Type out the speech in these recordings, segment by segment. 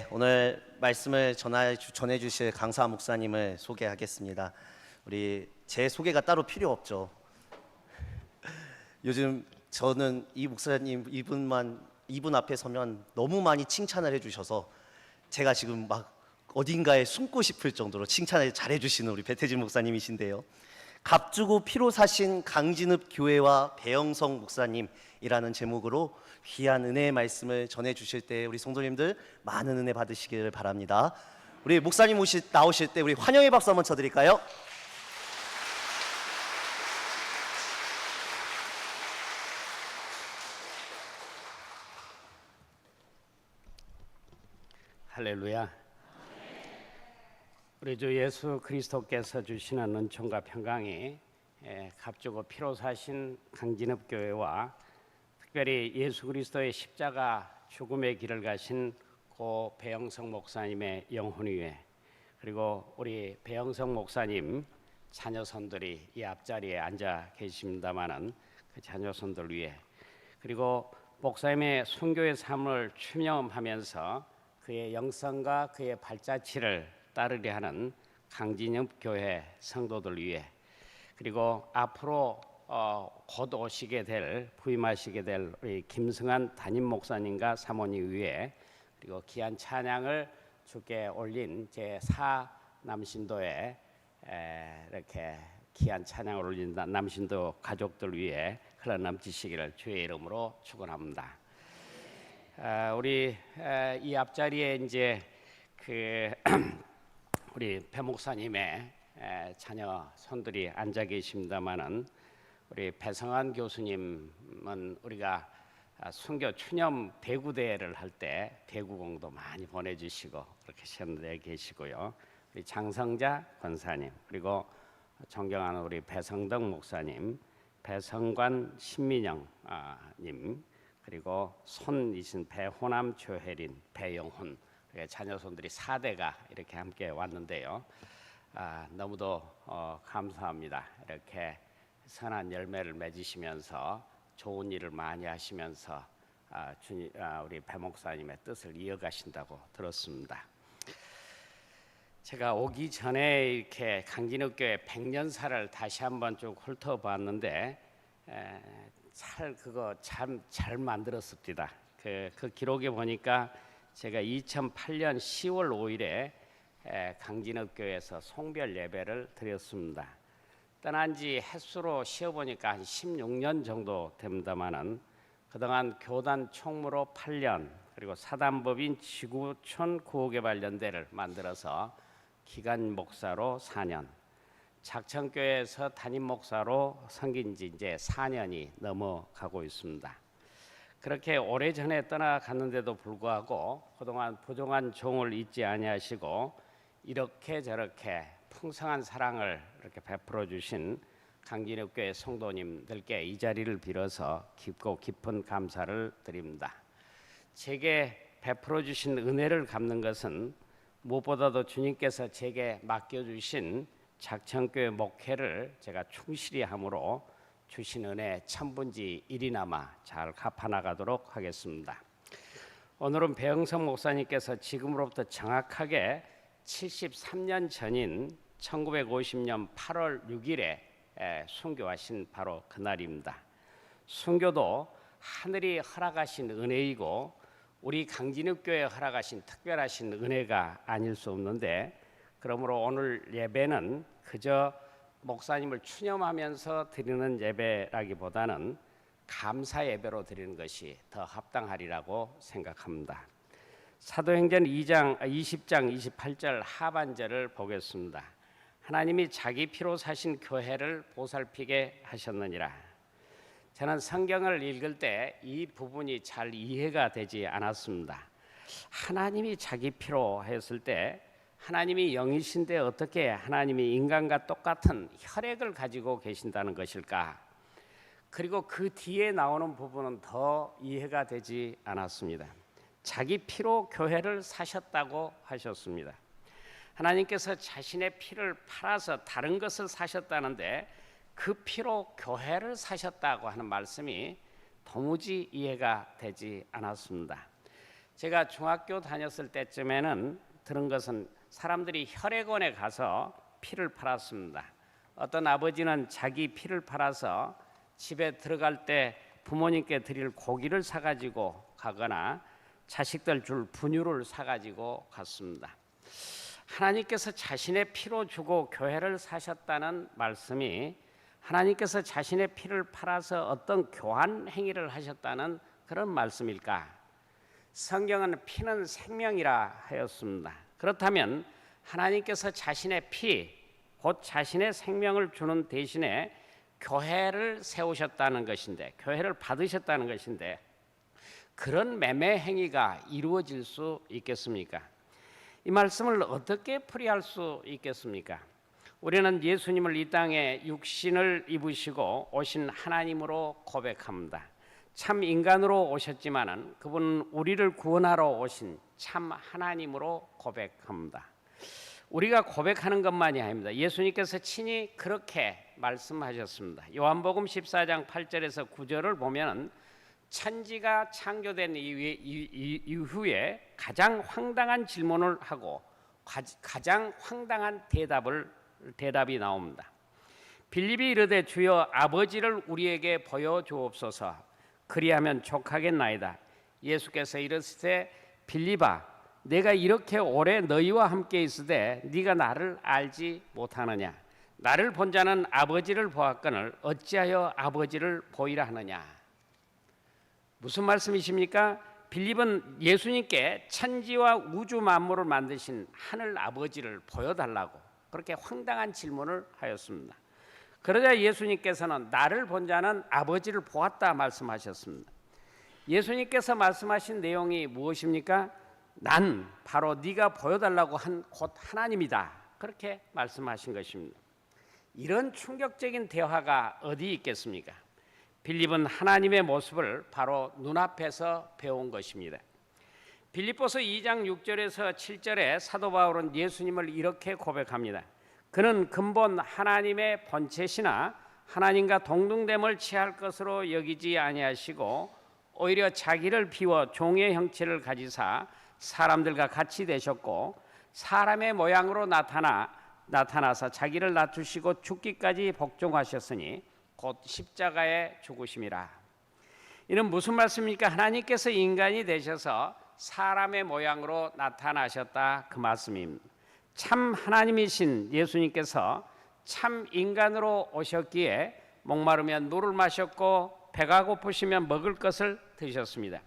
네, 오늘 말씀을 전해주실 강사 목사님을 소개하겠습니다. 제 소개가 따로 필요 없죠. 요즘 저는 이 목사님 이분 앞에 서면 너무 많이 칭찬을 해주셔서 제가 지금 막 어딘가에 숨고 싶을 정도로 칭찬을 잘해주시는 우리 배태진 목사님이신데요. 값주고 피로 사신 강진읍 교회와 배영성 목사님이라는 제목으로 귀한 은혜의 말씀을 전해주실 때 우리 성도님들 많은 은혜 받으시기를 바랍니다. 우리 목사님 나오실 때 우리 환영의 박수 한번 쳐드릴까요? 할렐루야. 우리 주 예수 그리스도께서 주시는 은총과 평강이 값주고 피로 사신 강진읍 교회와 특별히 예수 그리스도의 십자가 죽음의 길을 가신 고 배영성 목사님의 영혼 위에, 그리고 우리 배영성 목사님 자녀손들이 이 앞자리에 앉아 계십니다마는 그 자녀손들 위에, 그리고 목사님의 순교의 삶을 추념하면서 그의 영성과 그의 발자취를 따르려 하는 강진읍 교회 성도들 위해, 그리고 앞으로 곧 오시게 될 부임하시게 될 우리 김승환 담임 목사님과 사모님 위해, 그리고 귀한 찬양을 주께 올린 제4 남신도에 이렇게 귀한 찬양을 올린 남신도 가족들 위해 흘러넘치시기를 주의 이름으로 축원합니다. 우리 이 앞자리에 이제 우리 배 목사님의 자녀 손들이 앉아 계십니다만은, 우리 배성환 교수님은 우리가 순교 추념 배구대회를 할 때 배구공도 많이 보내주시고 그렇게 현대에 계시고요. 우리 장성자 권사님, 그리고 존경하는 우리 배성덕 목사님, 배성관 신민영님, 그리고 손이신 배호남 조혜린, 배영훈, 자녀손들이 4대가 이렇게 함께 왔는데요. 너무도 감사합니다. 이렇게 선한 열매를 맺으시면서 좋은 일을 많이 하시면서 우리 배 목사님의 뜻을 이어가신다고 들었습니다. 제가 오기 전에 이렇게 강진읍교회 100년사를 다시 한번 쭉 훑어봤는데 그거 참 잘 만들었습니다. 그 기록에 보니까 제가 2008년 10월 5일에 강진읍교회에서 송별 예배를 드렸습니다. 떠난 지 햇수로 쉬어보니까 한 16년 정도 됩니다만은, 그동안 교단 총무로 8년, 그리고 사단법인 지구촌 구호개발연대를 만들어서 기간 목사로 4년, 작천교회에서 담임 목사로 섬긴 지 이제 4년이 넘어가고 있습니다. 그렇게 오래전에 떠나갔는데도 불구하고 그동안 부정한 종을 잊지 아니하시고 이렇게 저렇게 풍성한 사랑을 이렇게 베풀어 주신 강진읍교회 성도님들께 이 자리를 빌어서 깊고 깊은 감사를 드립니다. 제게 베풀어 주신 은혜를 갚는 것은 무엇보다도 주님께서 제게 맡겨주신 작천교회 목회를 제가 충실히 함으로 주신 은혜 천분지 1이나마 잘 갚아나가도록 하겠습니다. 오늘은 배영성 목사님께서 지금으로부터 정확하게 73년 전인 1950년 8월 6일에 순교하신 바로 그날입니다. 순교도 하늘이 허락하신 은혜이고 우리 강진읍교회에 허락하신 특별하신 은혜가 아닐 수 없는데, 그러므로 오늘 예배는 그저 목사님을 추념하면서 드리는 예배라기보다는 감사 예배로 드리는 것이 더 합당하리라고 생각합니다. 사도행전 20장 28절 하반절을 보겠습니다. 하나님이 자기 피로 사신 교회를 보살피게 하셨느니라. 저는 성경을 읽을 때 이 부분이 잘 이해가 되지 않았습니다. 하나님이 자기 피로 했을 때 하나님이 영이신데 어떻게 하나님이 인간과 똑같은 혈액을 가지고 계신다는 것일까? 그리고 그 뒤에 나오는 부분은 더 이해가 되지 않았습니다. 자기 피로 교회를 사셨다고 하셨습니다. 하나님께서 자신의 피를 팔아서 다른 것을 사셨다는데 그 피로 교회를 사셨다고 하는 말씀이 도무지 이해가 되지 않았습니다. 제가 중학교 다녔을 때쯤에는 들은 것은 사람들이 혈액원에 가서 피를 팔았습니다. 어떤 아버지는 자기 피를 팔아서 집에 들어갈 때 부모님께 드릴 고기를 사가지고 가거나 자식들 줄 분유를 사가지고 갔습니다. 하나님께서 자신의 피로 주고 교회를 사셨다는 말씀이 하나님께서 자신의 피를 팔아서 어떤 교환 행위를 하셨다는 그런 말씀일까? 성경은 피는 생명이라 하였습니다. 그렇다면 하나님께서 자신의 피, 곧 자신의 생명을 주는 대신에 교회를 세우셨다는 것인데, 교회를 받으셨다는 것인데, 그런 매매 행위가 이루어질 수 있겠습니까? 이 말씀을 어떻게 풀이할 수 있겠습니까? 우리는 예수님을 이 땅에 육신을 입으시고 오신 하나님으로 고백합니다. 참 인간으로 오셨지만은 그분은 우리를 구원하러 오신 참 하나님으로 고백합니다. 우리가 고백하는 것만이 아닙니다. 예수님께서 친히 그렇게 말씀하셨습니다. 요한복음 14장 8절에서 9절을 보면 천지가 창조된 이후에 가장 황당한 질문을 하고 가장 황당한 대답이 나옵니다. 빌립이 이르되 주여 아버지를 우리에게 보여주옵소서 그리하면 족하겠나이다. 예수께서 이르시되 빌립아 내가 이렇게 오래 너희와 함께 있으되 네가 나를 알지 못하느냐. 나를 본 자는 아버지를 보았거늘 어찌하여 아버지를 보이라 하느냐. 무슨 말씀이십니까? 빌립은 예수님께 천지와 우주 만물을 만드신 하늘 아버지를 보여달라고 그렇게 황당한 질문을 하였습니다. 그러자 예수님께서는 나를 본 자는 아버지를 보았다 말씀하셨습니다. 예수님께서 말씀하신 내용이 무엇입니까? 난 바로 네가 보여달라고 한 곧 하나님이다. 그렇게 말씀하신 것입니다. 이런 충격적인 대화가 어디 있겠습니까? 빌립은 하나님의 모습을 바로 눈앞에서 배운 것입니다. 빌립보서 2장 6절에서 7절에 사도 바울은 예수님을 이렇게 고백합니다. 그는 근본 하나님의 본체시나 하나님과 동등됨을 취할 것으로 여기지 아니하시고 오히려 자기를 비워 종의 형체를 가지사 사람들과 같이 되셨고 사람의 모양으로 나타나서 자기를 낮추시고 죽기까지 복종하셨으니 곧 십자가에 죽으심이라. 이는 무슨 말씀입니까? 하나님께서 인간이 되셔서 사람의 모양으로 나타나셨다 그 말씀입니다. 참 하나님이신 예수님께서 참 인간으로 오셨기에 목마르면 물을 마셨고 배가 고프시면 먹을 것을 드셨습니다.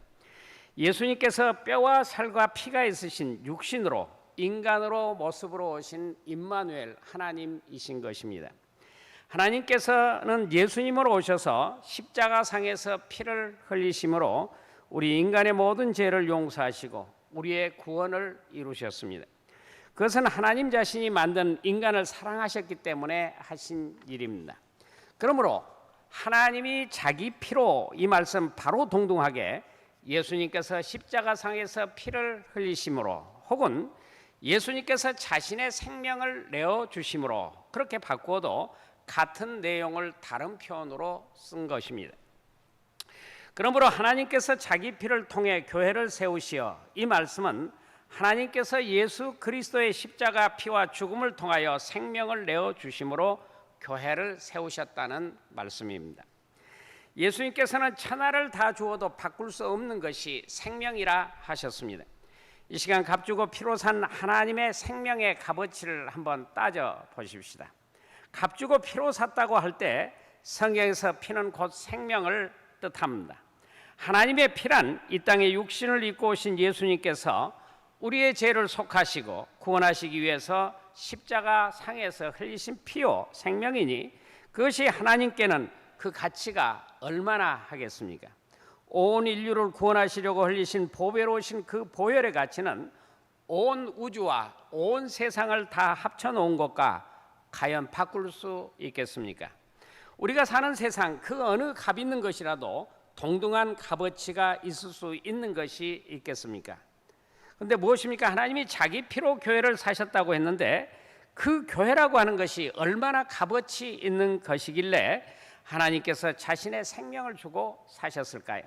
예수님께서 뼈와 살과 피가 있으신 육신으로 인간으로 모습으로 오신 임마누엘 하나님이신 것입니다. 하나님께서는 예수님으로 오셔서 십자가상에서 피를 흘리심으로 우리 인간의 모든 죄를 용서하시고 우리의 구원을 이루셨습니다. 그것은 하나님 자신이 만든 인간을 사랑하셨기 때문에 하신 일입니다. 그러므로 하나님이 자기 피로 이 말씀 바로 동등하게 예수님께서 십자가상에서 피를 흘리심으로 혹은 예수님께서 자신의 생명을 내어주심으로 그렇게 바꾸어도 같은 내용을 다른 표현으로 쓴 것입니다. 그러므로 하나님께서 자기 피를 통해 교회를 세우시어 이 말씀은 하나님께서 예수 그리스도의 십자가 피와 죽음을 통하여 생명을 내어주심으로 교회를 세우셨다는 말씀입니다. 예수님께서는 천하를 다 주어도 바꿀 수 없는 것이 생명이라 하셨습니다. 이 시간 값주고 피로 산 하나님의 생명의 값어치를 한번 따져 보십시다. 값주고 피로 샀다고 할 때 성경에서 피는 곧 생명을 뜻합니다. 하나님의 피란 이 땅에 육신을 입고 오신 예수님께서 우리의 죄를 속하시고 구원하시기 위해서 십자가 상에서 흘리신 피요 생명이니 그것이 하나님께는 그 가치가 얼마나 하겠습니까? 온 인류를 구원하시려고 흘리신 보배로우신 그 보혈의 가치는 온 우주와 온 세상을 다 합쳐놓은 것과 과연 바꿀 수 있겠습니까? 우리가 사는 세상 그 어느 값 있는 것이라도 동등한 값어치가 있을 수 있는 것이 있겠습니까? 그런데 무엇입니까? 하나님이 자기 피로 교회를 사셨다고 했는데 그 교회라고 하는 것이 얼마나 값어치 있는 것이길래 하나님께서 자신의 생명을 주고 사셨을까요?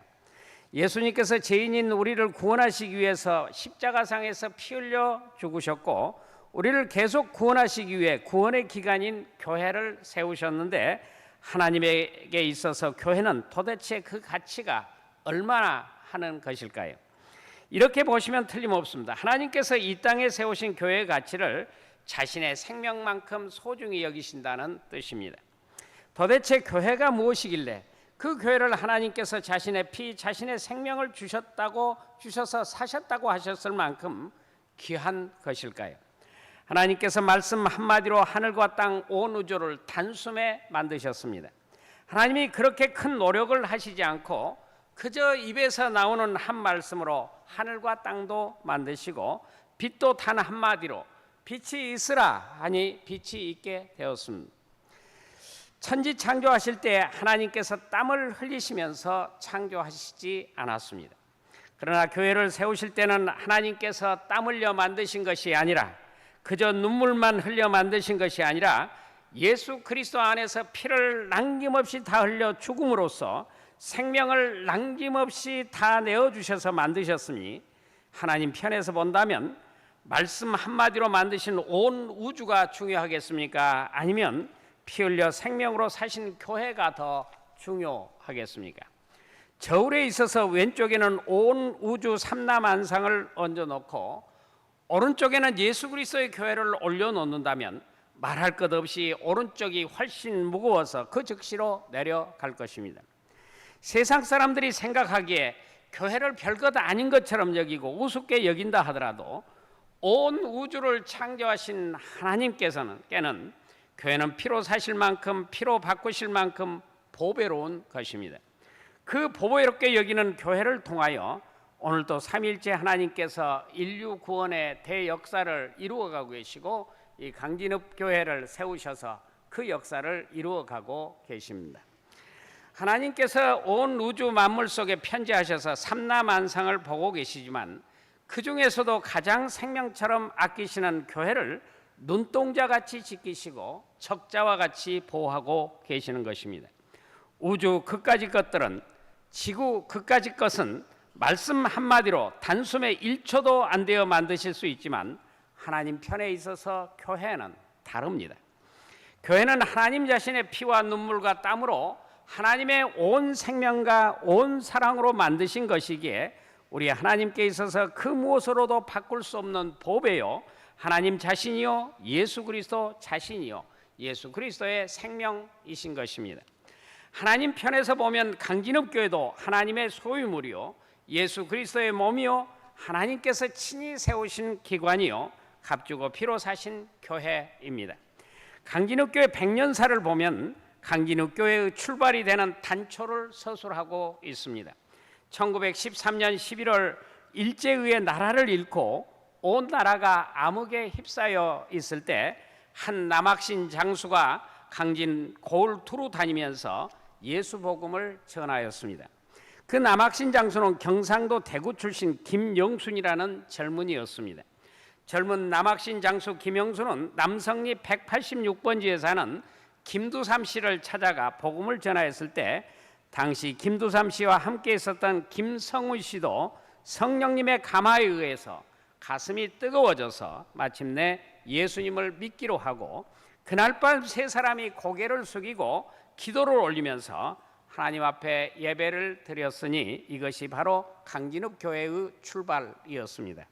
예수님께서 죄인인 우리를 구원하시기 위해서 십자가상에서 피 흘려 죽으셨고 우리를 계속 구원하시기 위해 구원의 기관인 교회를 세우셨는데 하나님에게 있어서 교회는 도대체 그 가치가 얼마나 하는 것일까요? 이렇게 보시면 틀림없습니다. 하나님께서 이 땅에 세우신 교회의 가치를 자신의 생명만큼 소중히 여기신다는 뜻입니다. 도대체 교회가 무엇이길래 그 교회를 하나님께서 자신의 피, 자신의 생명을 주셔서 사셨다고 하셨을 만큼 귀한 것일까요? 하나님께서 말씀 한마디로 하늘과 땅 온 우주를 단숨에 만드셨습니다. 하나님이 그렇게 큰 노력을 하시지 않고 그저 입에서 나오는 한 말씀으로 하늘과 땅도 만드시고 빛도 단 한마디로 빛이 있으라 하니 빛이 있게 되었습니다. 천지 창조하실 때 하나님께서 땀을 흘리시면서 창조하시지 않았습니다. 그러나 교회를 세우실 때는 하나님께서 땀 흘려 만드신 것이 아니라 그저 눈물만 흘려 만드신 것이 아니라 예수 그리스도 안에서 피를 남김없이 다 흘려 죽음으로써 생명을 남김없이 다 내어주셔서 만드셨으니 하나님 편에서 본다면 말씀 한마디로 만드신 온 우주가 중요하겠습니까? 아니면 피 흘려 생명으로 사신 교회가 더 중요하겠습니까? 저울에 있어서 왼쪽에는 온 우주 삼라만상을 얹어놓고 오른쪽에는 예수 그리스도의 교회를 올려놓는다면 말할 것 없이 오른쪽이 훨씬 무거워서 그 즉시로 내려갈 것입니다. 세상 사람들이 생각하기에 교회를 별것 아닌 것처럼 여기고 우습게 여긴다 하더라도 온 우주를 창조하신 하나님께서는 교회는 피로 사실 만큼 피로 바꾸실 만큼 보배로운 것입니다. 그 보배롭게 여기는 교회를 통하여 오늘도 삼위일체 하나님께서 인류 구원의 대역사를 이루어가고 계시고 이 강진읍 교회를 세우셔서 그 역사를 이루어가고 계십니다. 하나님께서 온 우주 만물 속에 편재하셔서 삼라만상을 보고 계시지만 그 중에서도 가장 생명처럼 아끼시는 교회를 눈동자같이 지키시고 적자와 같이 보호하고 계시는 것입니다. 우주 그까지 것들은 지구 그까지 것은 말씀 한마디로 단숨에 1초도 안 되어 만드실 수 있지만 하나님 편에 있어서 교회는 다릅니다. 교회는 하나님 자신의 피와 눈물과 땀으로 하나님의 온 생명과 온 사랑으로 만드신 것이기에 우리 하나님께 있어서 그 무엇으로도 바꿀 수 없는 보배요 하나님 자신이요 예수 그리스도 자신이요 예수 그리스도의 생명이신 것입니다. 하나님 편에서 보면 강진읍 교회도 하나님의 소유물이요 예수 그리스도의 몸이요 하나님께서 친히 세우신 기관이요 값주고 피로 사신 교회입니다. 강진읍 교회 100년사를 보면 강진읍 교회의 출발이 되는 단초를 서술하고 있습니다. 1913년 11월 일제의회 나라를 잃고 온 나라가 암흑에 휩싸여 있을 때 한 남학신 장수가 강진 고을 두루 다니면서 예수 복음을 전하였습니다. 그 남학신 장수는 경상도 대구 출신 김영순이라는 젊은이였습니다. 젊은 남학신 장수 김영순은 남성리 186번지에 사는 김두삼 씨를 찾아가 복음을 전하였을 때 당시 김두삼 씨와 함께 있었던 김성우 씨도 성령님의 감화에 의해서 가슴이 뜨거워져서 마침내 예수님을 믿기로 하고 그날 밤 세 사람이 고개를 숙이고 기도를 올리면서 하나님 앞에 예배를 드렸으니 이것이 바로 강진읍 교회의 출발이었습니다.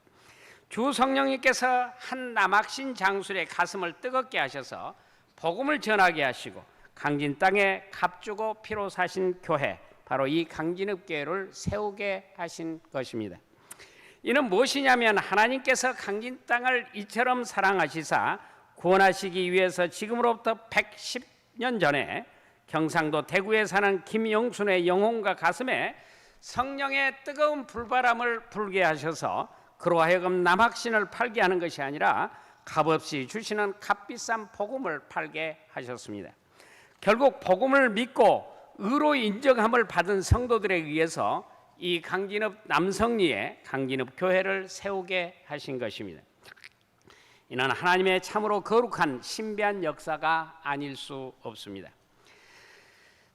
주 성령님께서 한 남학신 장술의 가슴을 뜨겁게 하셔서 복음을 전하게 하시고 강진 땅에 값주고 피로 사신 교회, 바로 이 강진읍 교회를 세우게 하신 것입니다. 이는 무엇이냐면 하나님께서 강진 땅을 이처럼 사랑하시사 구원하시기 위해서 지금으로부터 110년 전에 경상도 대구에 사는 김영순의 영혼과 가슴에 성령의 뜨거운 불바람을 불게 하셔서 그로 하여금 남학신을 팔게 하는 것이 아니라 값없이 주시는 값비싼 복음을 팔게 하셨습니다. 결국 복음을 믿고 의로 인정함을 받은 성도들에 의해서 이 강진읍 남성리에 강진읍 교회를 세우게 하신 것입니다. 이는 하나님의 참으로 거룩한 신비한 역사가 아닐 수 없습니다.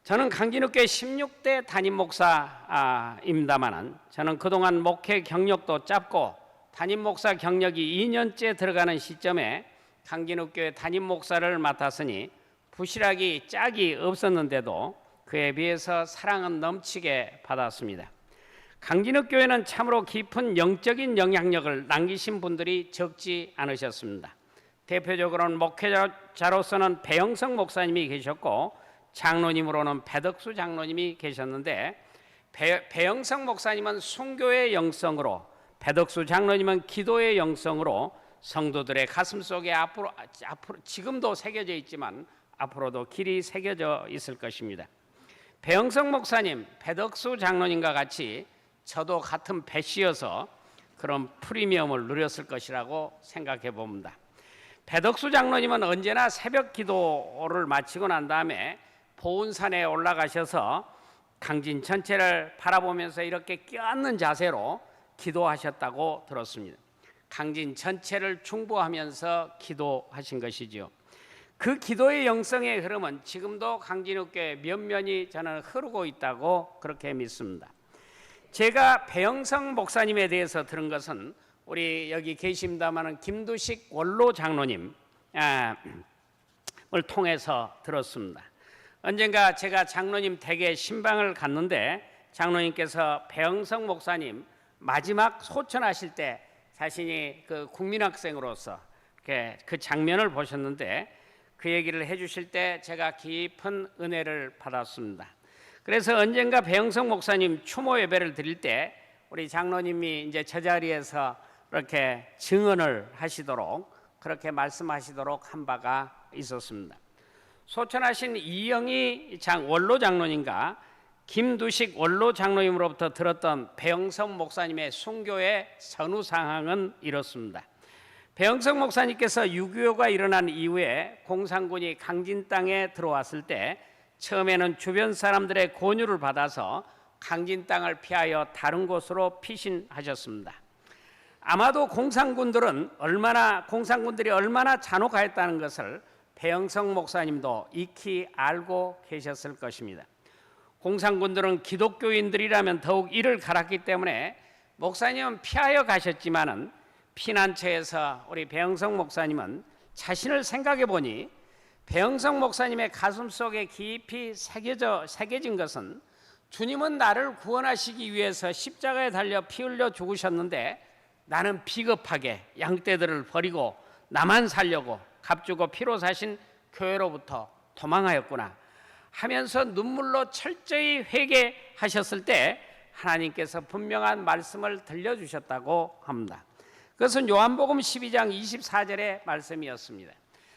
저는 강진욱교회 16대 담임 목사입니다만은 저는 그동안 목회 경력도 짧고 담임 목사 경력이 2년째 들어가는 시점에 강진욱교회 담임 목사를 맡았으니 부실하기 짝이 없었는데도 그에 비해서 사랑은 넘치게 받았습니다. 강진욱교회는 참으로 깊은 영적인 영향력을 남기신 분들이 적지 않으셨습니다. 대표적으로는 목회자로서는 배영석 목사님이 계셨고 장로님으로는 배덕수 장로님이 계셨는데 배영석 목사님은 순교의 영성으로, 배덕수 장로님은 기도의 영성으로 성도들의 가슴 속에 앞으로 지금도 새겨져 있지만 앞으로도 길이 새겨져 있을 것입니다. 배영석 목사님, 배덕수 장로님과 같이 저도 같은 배씨여서 그런 프리미엄을 누렸을 것이라고 생각해 봅니다. 배덕수 장로님은 언제나 새벽 기도를 마치고 난 다음에 보은산에 올라가셔서 강진 전체를 바라보면서 이렇게 껴안는 자세로 기도하셨다고 들었습니다. 강진 전체를 중보하면서 기도하신 것이죠. 그 기도의 영성의 흐름은 지금도 강진욱교회 면면이 저는 흐르고 있다고 그렇게 믿습니다. 제가 배영석 목사님에 대해서 들은 것은 우리 여기 계십니다마는 김두식 원로 장로님을 통해서 들었습니다. 언젠가 제가 장로님 댁에 신방을 갔는데 장로님께서 배영석 목사님 마지막 소천하실 때 자신이 그 국민학생으로서 그 장면을 보셨는데 그 얘기를 해주실 때 제가 깊은 은혜를 받았습니다. 그래서 언젠가 배영석 목사님 추모 예배를 드릴 때 우리 장로님이 이제 저 자리에서 이렇게 증언을 하시도록 그렇게 말씀하시도록 한 바가 있었습니다. 소천하신 이영희 원로 장로님과 김두식 원로 장로님으로부터 들었던 배영석 목사님의 순교의 선후 상황은 이렇습니다. 배영석 목사님께서 6.25가 일어난 이후에 공산군이 강진 땅에 들어왔을 때 처음에는 주변 사람들의 권유를 받아서 강진 땅을 피하여 다른 곳으로 피신하셨습니다. 아마도 공산군들이 얼마나 잔혹하였다는 것을 배영석 목사님도 익히 알고 계셨을 것입니다. 공산군들은 기독교인들이라면 더욱 이를 갈았기 때문에 목사님은 피하여 가셨지만은 피난처에서 우리 배영석 목사님은 자신을 생각해 보니 배영석 목사님의 가슴 속에 깊이 새겨진 것은 주님은 나를 구원하시기 위해서 십자가에 달려 피 흘려 죽으셨는데 나는 비겁하게 양떼들을 버리고 나만 살려고 값주고 피로 사신 교회로부터 도망하였구나 하면서 눈물로 철저히 회개하셨을 때 하나님께서 분명한 말씀을 들려주셨다고 합니다. 그것은 요한복음 12장 24절의 말씀이었습니다.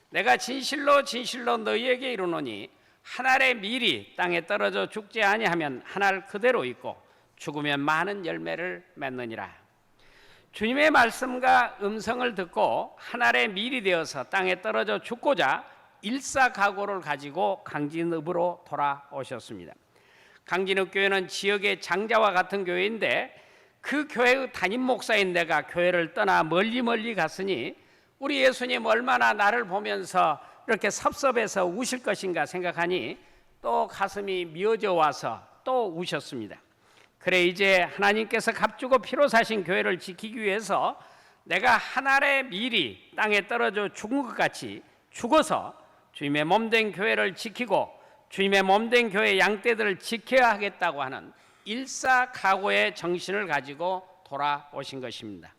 내가 진실로 진실로 너희에게 이르노니 한 알의 밀이 땅에 떨어져 죽지 아니하면 한 알 그대로 있고 죽으면 많은 열매를 맺느니라. 주님의 말씀과 음성을 듣고 한 알의 밀이 되어서 땅에 떨어져 죽고자 일사각오를 가지고 강진읍으로 돌아오셨습니다. 강진읍 교회는 지역의 장자와 같은 교회인데 그 교회의 담임 목사인 내가 교회를 떠나 멀리 갔으니 우리 예수님 얼마나 나를 보면서 이렇게 섭섭해서 우실 것인가 생각하니 또 가슴이 미어져 와서 또 우셨습니다. 그래 이제 하나님께서 값주고 피로 사신 교회를 지키기 위해서 내가 한 알의 밀이 땅에 떨어져 죽은 것 같이 죽어서 주님의 몸된 교회를 지키고 주님의 몸된 교회 양떼들을 지켜야 하겠다고 하는 일사각오의 정신을 가지고 돌아오신 것입니다.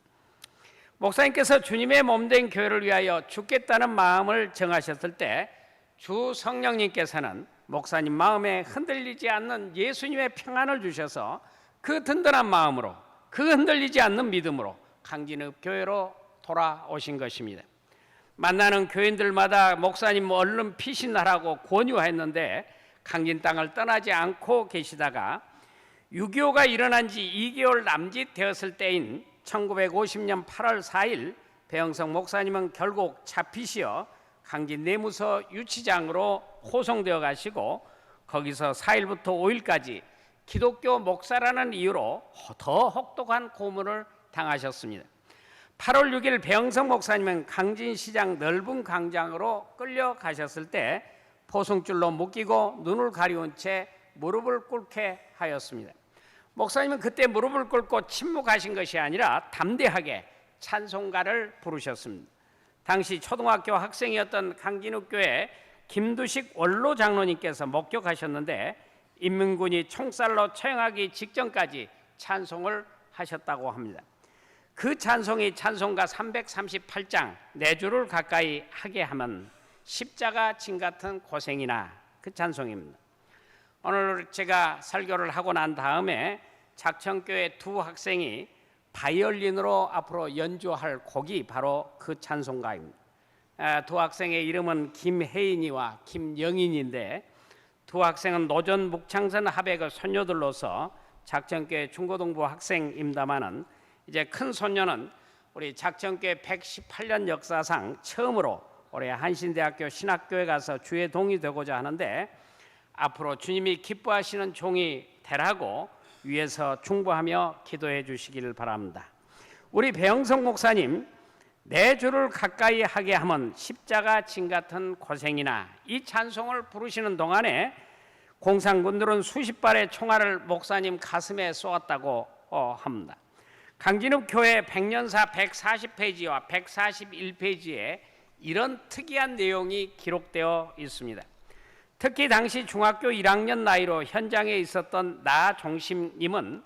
목사님께서 주님의 몸된 교회를 위하여 죽겠다는 마음을 정하셨을 때 주 성령님께서는 목사님 마음에 흔들리지 않는 예수님의 평안을 주셔서 그 든든한 마음으로 그 흔들리지 않는 믿음으로 강진읍 교회로 돌아오신 것입니다. 만나는 교인들마다 목사님 얼른 피신하라고 권유했는데 강진 땅을 떠나지 않고 계시다가 6.25가 일어난 지 2개월 남짓 되었을 때인 1950년 8월 4일 배영석 목사님은 결국 잡히시어 강진 내무서 유치장으로 호송되어 가시고 거기서 4일부터 5일까지 기독교 목사라는 이유로 더 혹독한 고문을 당하셨습니다. 8월 6일 배영석 목사님은 강진시장 넓은 광장으로 끌려가셨을 때 포승줄로 묶이고 눈을 가리운 채 무릎을 꿇게 하였습니다. 목사님은 그때 무릎을 꿇고 침묵하신 것이 아니라 담대하게 찬송가를 부르셨습니다. 당시 초등학교 학생이었던 강진욱 교회 김두식 원로 장로님께서 목격하셨는데 인민군이 총살로 처형하기 직전까지 찬송을 하셨다고 합니다. 그 찬송이 찬송가 338장 네 줄을 가까이 하게 하면 십자가 진 같은 고생이나 그 찬송입니다. 오늘 제가 설교를 하고 난 다음에 작천교회 두 학생이 바이올린으로 앞으로 연주할 곡이 바로 그 찬송가입니다. 두 학생의 이름은 김혜인이와 김영인인데 두 학생은 노전 묵창선 합의의 손녀들로서 작천교회 중고등부 학생입니다마는 이제 큰 손녀는 우리 작천교회 118년 역사상 처음으로 올해 한신대학교 신학교에 가서 주의 동이 되고자 하는데 앞으로 주님이 기뻐하시는 종이 되라고 위에서 충고하며 기도해 주시기를 바랍니다. 우리 배영석 목사님 네 줄을 가까이 하게 하면 십자가 진 같은 고생이나 이 찬송을 부르시는 동안에 공산군들은 수십 발의 총알을 목사님 가슴에 쏘았다고 합니다. 강진욱 교회 100년사 140페이지와 141페이지에 이런 특이한 내용이 기록되어 있습니다. 특히 당시 중학교 1학년 나이로 현장에 있었던 나종심님은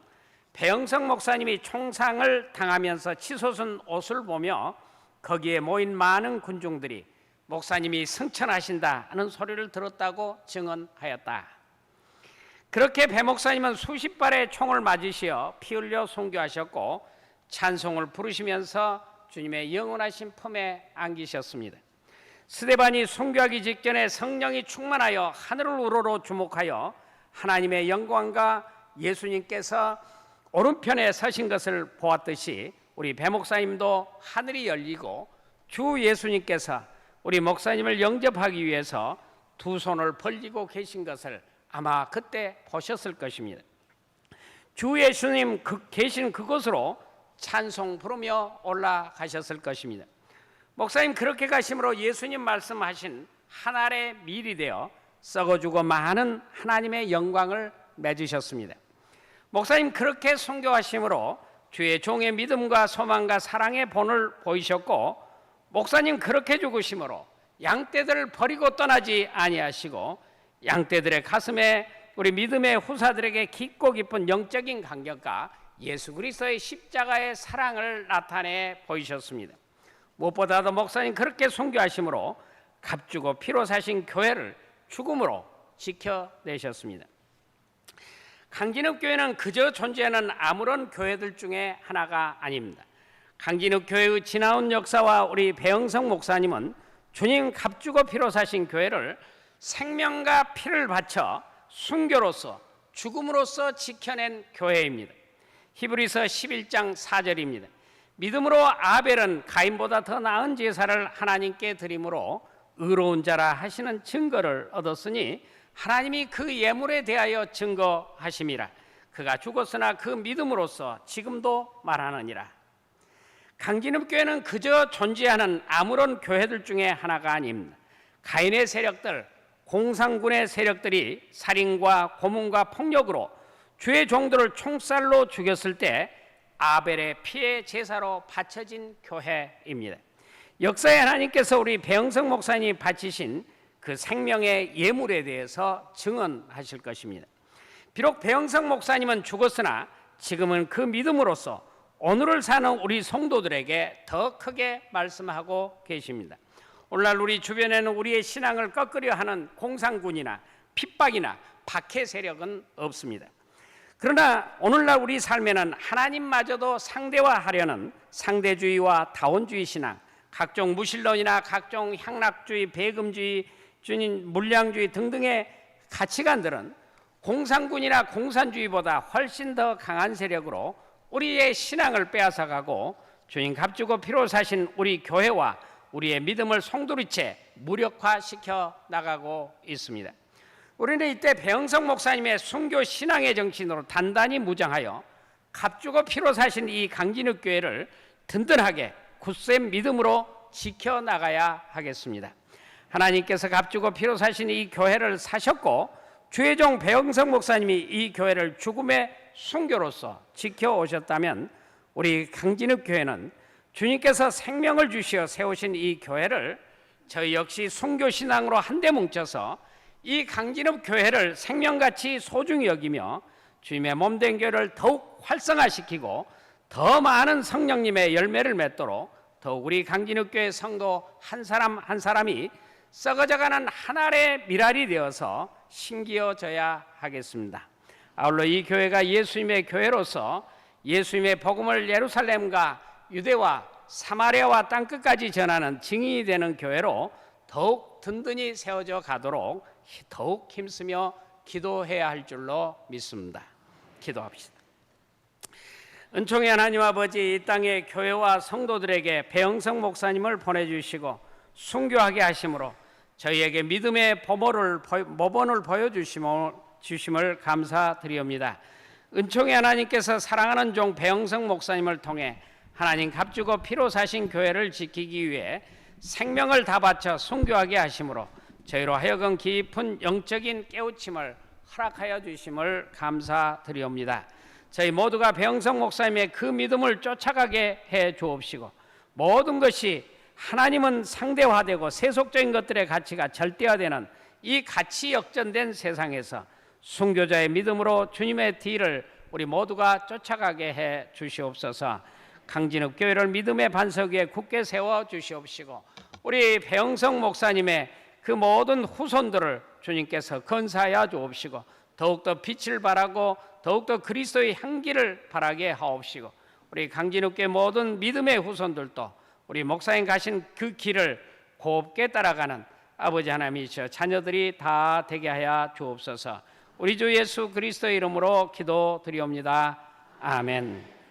배영석 목사님이 총상을 당하면서 치솟은 옷을 보며 거기에 모인 많은 군중들이 목사님이 승천하신다 하는 소리를 들었다고 증언하였다. 그렇게 배 목사님은 수십 발의 총을 맞으시어 피 흘려 순교하셨고 찬송을 부르시면서 주님의 영원하신 품에 안기셨습니다. 스데반이 순교하기 직전에 성령이 충만하여 하늘을 우러러 주목하여 하나님의 영광과 예수님께서 오른편에 서신 것을 보았듯이 우리 배 목사님도 하늘이 열리고 주 예수님께서 우리 목사님을 영접하기 위해서 두 손을 벌리고 계신 것을 아마 그때 보셨을 것입니다. 주 예수님 계신 그곳으로 찬송 부르며 올라가셨을 것입니다. 목사님 그렇게 가심으로 예수님 말씀하신 한 알의 밀이 되어 썩어주고 많은 하나님의 영광을 맺으셨습니다. 목사님 그렇게 순교하심으로 주의 종의 믿음과 소망과 사랑의 본을 보이셨고 목사님 그렇게 죽으심으로 양떼들을 버리고 떠나지 아니하시고 양떼들의 가슴에 우리 믿음의 후사들에게 깊고 깊은 영적인 감격과 예수 그리스도의 십자가의 사랑을 나타내 보이셨습니다. 무엇보다도 목사님 그렇게 순교하심으로 값주고 피로 사신 교회를 죽음으로 지켜내셨습니다. 강진욱 교회는 그저 존재하는 아무런 교회들 중에 하나가 아닙니다. 강진욱 교회의 지나온 역사와 우리 배영석 목사님은 주님 값주고 피로 사신 교회를 생명과 피를 바쳐 순교로서 죽음으로써 지켜낸 교회입니다. 히브리서 11장 4절입니다. 믿음으로 아벨은 가인보다 더 나은 제사를 하나님께 드림으로 의로운 자라 하시는 증거를 얻었으니 하나님이 그 예물에 대하여 증거하심이라. 그가 죽었으나 그 믿음으로써 지금도 말하느니라. 강진읍 교회는 그저 존재하는 아무런 교회들 중에 하나가 아닙니다. 가인의 세력들, 공산군의 세력들이 살인과 고문과 폭력으로 주의 종들을 총살로 죽였을 때 아벨의 피의 제사로 바쳐진 교회입니다. 역사에 하나님께서 우리 배영석 목사님이 바치신 그 생명의 예물에 대해서 증언하실 것입니다. 비록 배영석 목사님은 죽었으나 지금은 그 믿음으로써 오늘을 사는 우리 성도들에게 더 크게 말씀하고 계십니다. 오늘날 우리 주변에는 우리의 신앙을 꺾으려 하는 공산군이나 핍박이나 박해 세력은 없습니다. 그러나 오늘날 우리 삶에는 하나님마저도 상대화하려는 상대주의와 다원주의 신앙, 각종 무신론이나 각종 향락주의, 배금주의, 물량주의 등등의 가치관들은 공산군이나 공산주의보다 훨씬 더 강한 세력으로 우리의 신앙을 빼앗아가고 주님 값주고 피로 사신 우리 교회와 우리의 믿음을 송두리째 무력화시켜 나가고 있습니다. 우리는 이때 배영석 목사님의 순교 신앙의 정신으로 단단히 무장하여 값주고 피로 사신 이 강진읍 교회를 든든하게 굳센 믿음으로 지켜나가야 하겠습니다. 하나님께서 값주고 피로 사신 이 교회를 사셨고 주의 종 배영석 목사님이 이 교회를 죽음의 순교로서 지켜오셨다면 우리 강진읍 교회는 주님께서 생명을 주시어 세우신 이 교회를 저희 역시 순교신앙으로 한데 뭉쳐서 이 강진읍 교회를 생명같이 소중히 여기며 주님의 몸된 교회를 더욱 활성화시키고 더 많은 성령님의 열매를 맺도록 더욱 우리 강진읍 교회 성도 한 사람 한 사람이 썩어져가는 하나의 미랄이 되어서 심기어져야 하겠습니다. 아울러 이 교회가 예수님의 교회로서 예수님의 복음을 예루살렘과 유대와 사마리아와 땅끝까지 전하는 증인이 되는 교회로 더욱 든든히 세워져 가도록 더욱 힘쓰며 기도해야 할 줄로 믿습니다. 기도합시다. 은총의 하나님 아버지, 이 땅의 교회와 성도들에게 배영석 목사님을 보내주시고 순교하게 하심으로 저희에게 믿음의 모범을 보여주심을 감사드리옵니다. 은총의 하나님께서 사랑하는 종 배영석 목사님을 통해 하나님 값주고 피로 사신 교회를 지키기 위해 생명을 다 바쳐 순교하게 하심으로 저희로 하여금 깊은 영적인 깨우침을 허락하여 주심을 감사드리옵니다. 저희 모두가 배영석 목사님의 그 믿음을 쫓아가게 해 주옵시고 모든 것이 하나님은 상대화되고 세속적인 것들의 가치가 절대화되는 이 가치 역전된 세상에서 순교자의 믿음으로 주님의 뒤를 우리 모두가 쫓아가게 해 주시옵소서. 강진읍 교회를 믿음의 반석 위에 굳게 세워 주시옵시고 우리 배영석 목사님의 그 모든 후손들을 주님께서 건사하여 주옵시고 더욱더 빛을 발하고 더욱더 그리스도의 향기를 바라게 하옵시고 우리 강진읍 교회 모든 믿음의 후손들도 우리 목사님 가신 그 길을 곱게 따라가는 아버지 하나님이시여 자녀들이 다 되게 하여 주옵소서. 우리 주 예수 그리스도의 이름으로 기도드리옵니다. 아멘.